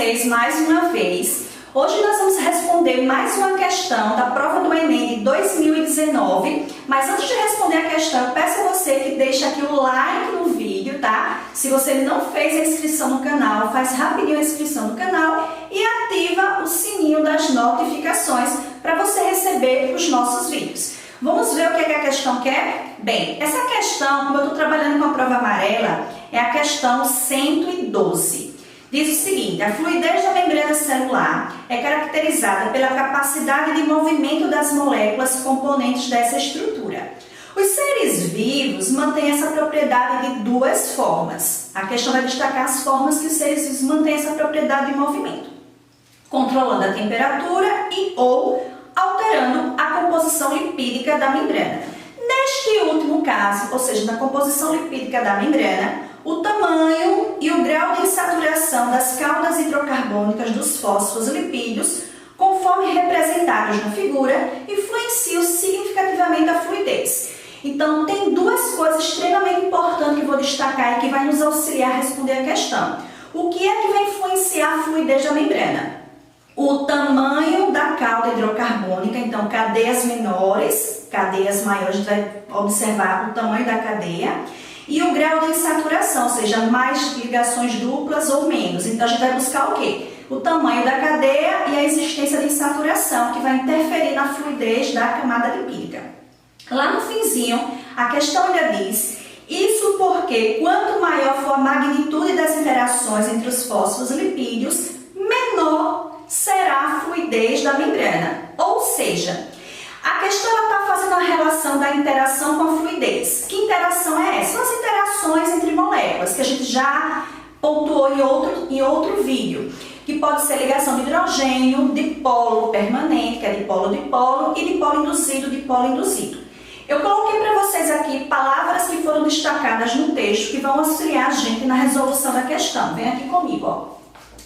vocês mais uma vez. Hoje nós vamos responder mais uma questão da prova do Enem de 2019, mas antes de responder a questão, eu peço a você que deixe aqui o like no vídeo, tá? Se você não fez a inscrição no canal, faz rapidinho a inscrição no canal e ativa o sininho das notificações para você receber os nossos vídeos. Vamos ver o que a questão quer? Bem, essa questão, como eu estou trabalhando com a prova amarela, é a questão 112. Diz o seguinte: a fluidez da membrana celular é caracterizada pela capacidade de movimento das moléculas componentes dessa estrutura. Os seres vivos mantêm essa propriedade de duas formas. A questão vai destacar as formas que os seres vivos mantêm essa propriedade de movimento: controlando a temperatura e ou alterando a composição lipídica da membrana. Neste último caso, ou seja, na composição lipídica da membrana, o tamanho e o grau de insaturação das caudas hidrocarbônicas dos fosfolipídios, conforme representados na figura, influenciam significativamente a fluidez. Então, tem duas coisas extremamente importantes que eu vou destacar e que vai nos auxiliar a responder a questão. O que é que vai influenciar a fluidez da membrana? O tamanho da cauda hidrocarbônica, então cadeias menores, cadeias maiores, a gente vai observar o tamanho da cadeia, e o grau de insaturação, ou seja, mais ligações duplas ou menos. Então a gente vai buscar o quê? O tamanho da cadeia e a existência de insaturação, que vai interferir na fluidez da camada lipídica. Lá no finzinho, a questão ainda diz: isso porque quanto maior for a magnitude das interações entre os fosfolipídios, menor será a fluidez da membrana. Ou seja, a questão está fazendo a relação da interação com a fluidez. Que interação é essa? São as interações entre moléculas, que a gente já pontuou em outro vídeo, que pode ser ligação de hidrogênio, dipolo permanente, que é dipolo-dipolo, e dipolo induzido, dipolo induzido. Eu coloquei para vocês aqui palavras que foram destacadas no texto que vão auxiliar a gente na resolução da questão. Vem aqui comigo, ó.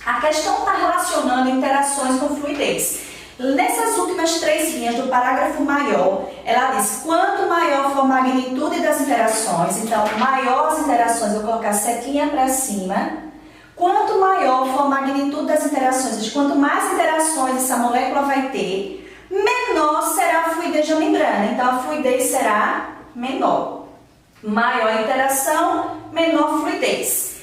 A questão está relacionando interações com fluidez. Nessas últimas três linhas do parágrafo maior, ela diz: quanto maior for a magnitude das interações, então maior as interações, eu vou colocar setinha para cima. Quanto maior for a magnitude das interações, quanto mais interações essa molécula vai ter, menor será a fluidez da membrana. Então a fluidez será menor. Maior a interação, menor fluidez.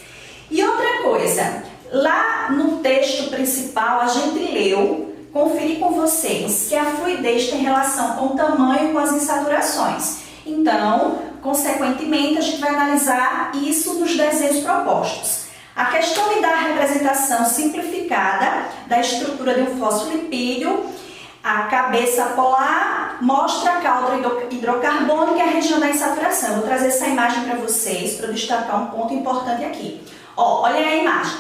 E outra coisa, lá no texto principal a gente leu, conferi com vocês, que a fluidez tem relação com o tamanho e com as insaturações. Então, consequentemente, a gente vai analisar isso nos desenhos propostos. A questão me dá a representação simplificada da estrutura de um fosfolipídio. A cabeça polar mostra a cauda hidrocarbônica e a região da insaturação. Eu vou trazer essa imagem para vocês, para destacar um ponto importante aqui. Ó, olha a imagem.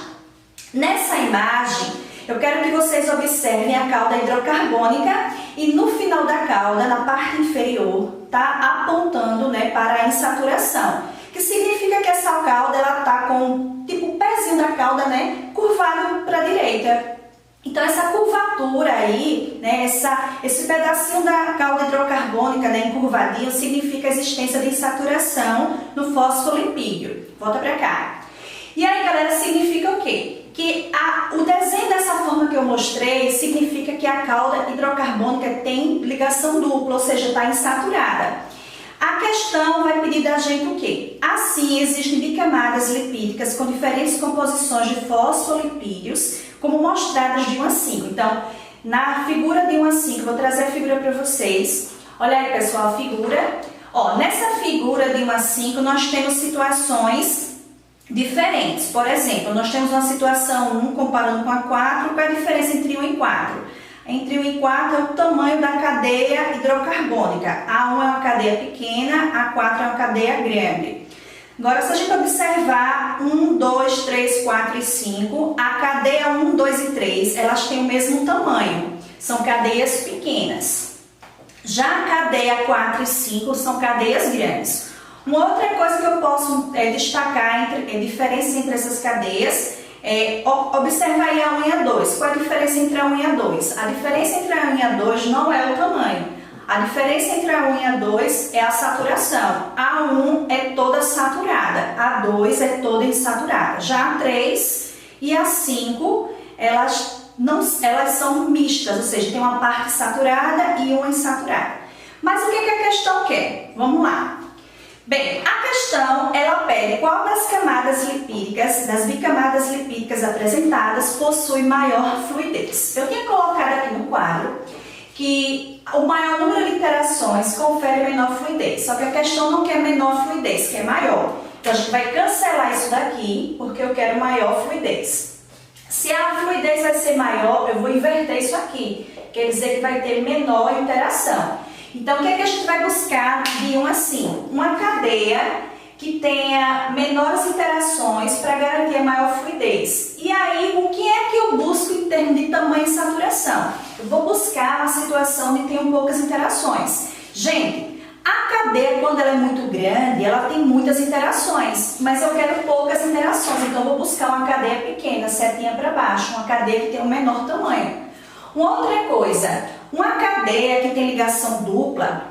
Nessa imagem, eu quero que vocês observem a cauda hidrocarbônica e no final da cauda, na parte inferior, tá apontando, né, para a insaturação, que significa que essa cauda ela tá com tipo o pezinho da cauda, né, curvado para a direita. Então essa curvatura aí, né, esse pedacinho da cauda hidrocarbônica, né, encurvadinho, significa a existência de insaturação no fosfolipídio. Volta para cá. E aí, galera, significa o quê? Que o desenho dessa forma que eu mostrei significa que a cauda hidrocarbônica tem ligação dupla, ou seja, está insaturada. A questão vai pedir da gente o quê? Assim, existem bicamadas lipídicas com diferentes composições de fosfolipídios, como mostradas de 1 a 5. Então, na figura de 1 a 5, vou trazer a figura para vocês. Olha aí, pessoal, a figura. Ó, nessa figura de 1 a 5, nós temos situações diferentes. Por exemplo, nós temos uma situação 1 comparando com a 4. Qual é a diferença entre 1 e 4? Entre 1 e 4 é o tamanho da cadeia hidrocarbônica. A 1 é uma cadeia pequena, a 4 é uma cadeia grande. Agora, se a gente observar 1, 2, 3, 4 e 5, a cadeia 1, 2 e 3, elas têm o mesmo tamanho. São cadeias pequenas. Já a cadeia 4 e 5 são cadeias grandes. Uma outra coisa que eu posso destacar entre diferenças entre essas cadeias é observar aí a 1 e a 2. Qual é a diferença entre a 1 e a 2? A diferença entre a 1 e a 2 não é o tamanho. A diferença entre a 1 e a 2 é a saturação. A 1 é toda saturada, a 2 é toda insaturada. Já a 3 e a 5 elas são mistas, ou seja, tem uma parte saturada e uma insaturada. Mas o que a questão quer? Vamos lá. Bem, a questão, ela pede qual das camadas lipídicas, das bicamadas lipídicas apresentadas, possui maior fluidez. Eu tinha colocado aqui no quadro que o maior número de interações confere menor fluidez, só que a questão não quer menor fluidez, quer maior. Então a gente vai cancelar isso daqui, porque eu quero maior fluidez. Se a fluidez vai ser maior, eu vou inverter isso aqui, quer dizer que vai ter menor interação. Então, o que é que a gente vai buscar de um assim? Uma cadeia que tenha menores interações para garantir a maior fluidez. E aí, o que é que eu busco em termos de tamanho e saturação? Eu vou buscar uma situação de ter poucas interações. Gente, a cadeia, quando ela é muito grande, ela tem muitas interações, mas eu quero poucas interações, então eu vou buscar uma cadeia pequena, setinha para baixo, uma cadeia que tem um menor tamanho. Uma outra coisa, uma cadeia que tem ligação dupla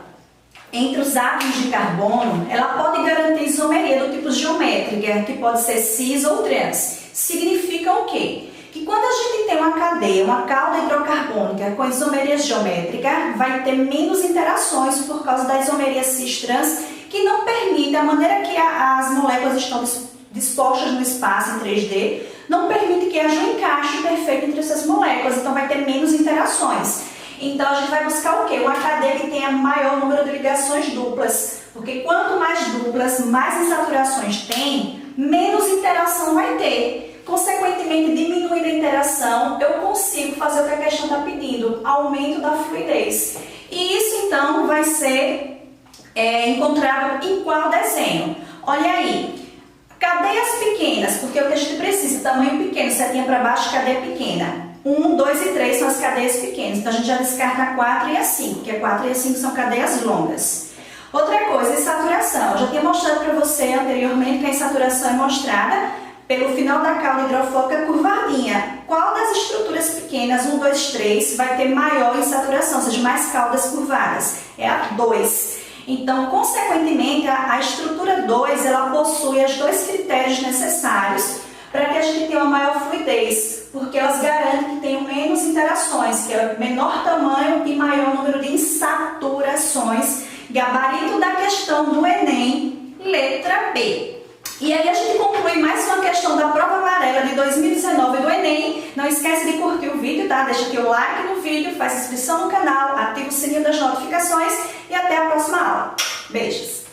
entre os átomos de carbono, ela pode garantir isomeria do tipo geométrica, que pode ser cis ou trans. Significa o quê? Que quando a gente tem uma cadeia, uma cauda hidrocarbônica com isomeria geométrica, vai ter menos interações por causa da isomeria cis-trans, que não permite, a maneira que as moléculas estão dispostas no espaço em 3D, não permite que haja um encaixe perfeito entre essas moléculas, então vai ter menos interações. Então a gente vai buscar o quê? Uma cadeia que tenha maior número de ligações duplas, porque quanto mais duplas, mais insaturações tem, menos interação vai ter. Consequentemente, diminuindo a interação, eu consigo fazer o que a questão está pedindo, aumento da fluidez. E isso então vai ser encontrado em qual desenho? Olha aí. Cadeias pequenas, porque o que a gente precisa, tamanho pequeno, setinha para baixo, cadeia pequena. 1, 2 e 3 são as cadeias pequenas, então a gente já descarta a 4 e a 5, porque a 4 e a 5 são cadeias longas. Outra coisa, insaturação. Eu já tinha mostrado para você anteriormente que a insaturação é mostrada pelo final da cauda hidrofóbica curvadinha. Qual das estruturas pequenas, 1, 2, 3, vai ter maior insaturação, ou seja, mais caudas curvadas? É a 2. Então, consequentemente, a estrutura 2, ela possui os dois critérios necessários para que a gente tenha uma maior fluidez, porque elas garantem que tenham menos interações, que é menor tamanho e maior número de insaturações. Gabarito da questão do Enem, letra B. E aí a gente conclui mais uma questão da prova amarela de 2019 do Enem. Não esquece de curtir o vídeo, tá? Deixa aqui o like no vídeo, faz inscrição no canal, ativa o sininho das notificações e até a próxima aula. Beijos!